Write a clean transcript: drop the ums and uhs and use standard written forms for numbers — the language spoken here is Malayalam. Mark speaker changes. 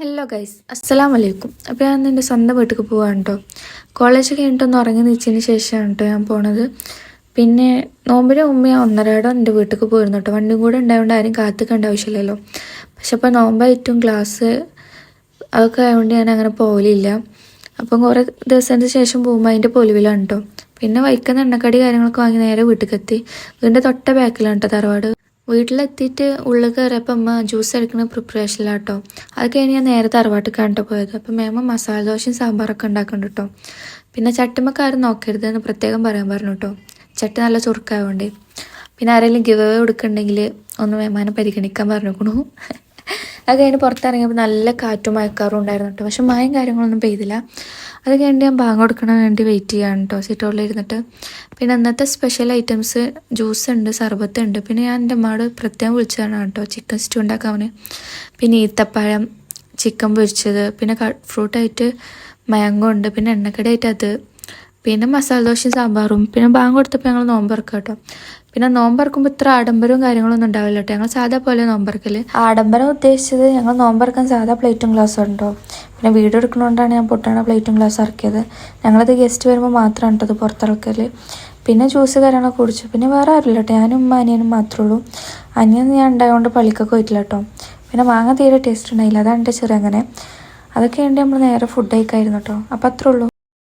Speaker 1: ഹലോ ഗൈസ്, അസ്സലാമു അലൈക്കും. അപ്പോൾ ഞാൻ എൻ്റെ സ്വന്തം വീട്ടിലേക്ക് പോവാണ് കേട്ടോ. കോളേജ് കഴിഞ്ഞിട്ടൊന്ന് ഉറങ്ങി നീച്ചതിന് ശേഷമാണ് കേട്ടോ ഞാൻ പോണത്. പിന്നെ നോമ്പിന് മുമ്പ് ഞാൻ ഒന്നരാടം എൻ്റെ വീട്ടിലേക്ക് പോയിരുന്നു കേട്ടോ. വണ്ടിയും കൂടെ ഉണ്ടായതുകൊണ്ട് ആരും കാത്തിക്കേണ്ട ആവശ്യമില്ലല്ലോ. പക്ഷെ ഇപ്പോൾ നോമ്പായിട്ടും ക്ലാസ് അതൊക്കെ ആയതുകൊണ്ട് ഞാൻ അങ്ങനെ പോകലില്ല. അപ്പം കുറേ ദിവസത്തിന് ശേഷം പോകുമ്പോൾ അതിൻ്റെ പൊലിവിലാണ് കേട്ടോ. പിന്നെ വൈക്കുന്ന എണ്ണക്കടി കാര്യങ്ങളൊക്കെ വാങ്ങി നേരെ വീട്ടിലേക്ക് എത്തി. വീടിൻ്റെ തൊട്ട ബാക്കിലാണ് കേട്ടോ തറവാട്. വീട്ടിലെത്തിയിട്ട് ഉള്ളിൽ കയറിയപ്പോൾ അമ്മ ജ്യൂസ് എടുക്കുന്ന പ്രിപ്പറേഷനിലാട്ടോ. അത് കഴിഞ്ഞ് ഞാൻ നേരെ തറവാട്ട് കണ്ടു പോയത്. അപ്പം മേമ മസാല ദോശയും സാമ്പാറൊക്കെ ഉണ്ടാക്കുന്നുണ്ട് കേട്ടോ. പിന്നെ ചട്ടിമക്കാരും നോക്കരുത് എന്ന് പ്രത്യേകം പറയാൻ പറഞ്ഞു കേട്ടോ. ചട്ടി നല്ല ചുരുക്കായതുകൊണ്ട്. പിന്നെ ആരെങ്കിലും ഗിവ് അവേ കൊടുക്കുന്നുണ്ടെങ്കിൽ ഒന്ന് മേമാനെ പരിഗണിക്കാൻ പറഞ്ഞിരിക്കണു. അത് കഴിഞ്ഞ് പുറത്തിറങ്ങിയപ്പോൾ നല്ല കാറ്റും മഴക്കാറും ഉണ്ടായിരുന്നു കേട്ടോ. പക്ഷെ മഴയും കാര്യങ്ങളൊന്നും പെയ്തില്ല. അത് കഴിഞ്ഞ് ഞാൻ ബാങ്ക് കൊടുക്കണം വേണ്ടി വെയിറ്റ് ചെയ്യാണ് കേട്ടോ സീറ്റോളിൽ ഇരുന്നിട്ട്. പിന്നെ ഇന്നത്തെ സ്പെഷ്യൽ ഐറ്റംസ് ജ്യൂസ് ഉണ്ട്, സർബത്ത് ഉണ്ട്. പിന്നെ ഞാൻ എൻ്റെ അമ്മയോട് പ്രത്യേകം വിളിച്ചതാണ് കേട്ടോ ചിക്കൻ സ്റ്റൂ ഉണ്ടാക്കാൻ. പിന്നെ ഈത്തപ്പഴം, ചിക്കൻ പൊരിച്ചത്, പിന്നെ ഫ്രൂട്ടായിട്ട് മാംഗോ ഉണ്ട്, പിന്നെ എണ്ണക്കടിയായിട്ട് അത്, പിന്നെ മസാല ദോശയും സാമ്പാറും. പിന്നെ ബാങ്ക് കൊടുത്തപ്പോൾ ഞങ്ങൾ നോമ്പറക്കാം കേട്ടോ. പിന്നെ നോമ്പറക്കുമ്പോൾ ഇത്ര ആഡംബരവും കാര്യങ്ങളൊന്നും ഉണ്ടാവില്ല കേട്ടോ. ഞങ്ങൾ സാധാ പോലെ നോമ്പറക്കൽ. ആഡംബരം ഉദ്ദേശിച്ചത് ഞങ്ങൾ നോമ്പറക്കാൻ സാധാ പ്ലേറ്റും ഗ്ലാസ്സും ഉണ്ടോ. പിന്നെ വീഡിയോ എടുക്കുന്നതുകൊണ്ടാണ് ഞാൻ പൊട്ടാണ് പ്ലേറ്റും ഗ്ലാസ് ഇറക്കിയത്. ഞങ്ങളത് ഗസ്റ്റ് വരുമ്പോൾ മാത്രമാണ് കേട്ടോ അത് പുറത്തിറക്കൽ. പിന്നെ ജ്യൂസ് കാര്യങ്ങളൊക്കെ കുടിച്ചു. പിന്നെ വേറെ ആരില്ല കേട്ടോ, ഞാനും ഉമ്മ അനിയനും മാത്രമേ ഉള്ളൂ. അനിയൻ ഞാൻ ഉണ്ടായതുകൊണ്ട് പള്ളിക്കൊക്കെ പോയിട്ടില്ല കേട്ടോ. പിന്നെ മാങ്ങ തീരെ ടേസ്റ്റ് ഉണ്ടായില്ല, അതാണ് എൻ്റെ ചെറിയ അങ്ങനെ. അതൊക്കെ വേണ്ടി നമ്മൾ നേരെ ഫുഡ് കഴിക്കായിരുന്നു കേട്ടോ. അപ്പം അത്രേ ഉള്ളൂ.